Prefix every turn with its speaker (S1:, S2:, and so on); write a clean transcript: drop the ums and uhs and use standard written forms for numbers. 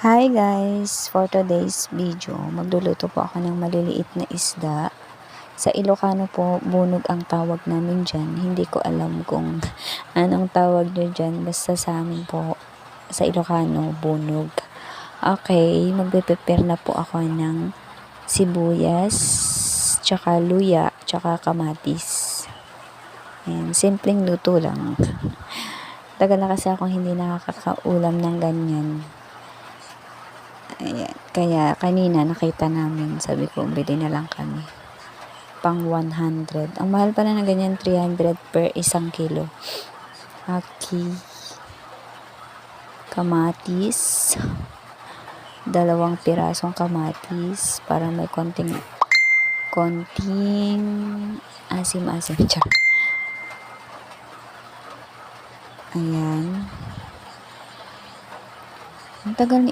S1: Hi guys! For today's video, magluluto po ako ng maliliit na isda. Sa Ilocano po, bunog ang tawag namin dyan. Hindi ko alam kung anong tawag nyo dyan. Basta sa amin po, sa Ilocano, bunog. Okay, magpe-prepare na po ako ng sibuyas, tsaka luya, tsaka kamatis. Ayan, simpleng luto lang. Tagal na kasi akong hindi nakakaulam ng ganyan. Ayan. Kaya kanina nakita namin, sabi ko bili na lang kami. Pang 100. Ang mahal pala na ganyan, 300 per isang kilo. Okay. Kamatis. 2 pirasong kamatis para may konting asim-asim. Ayan. Ang tagal ni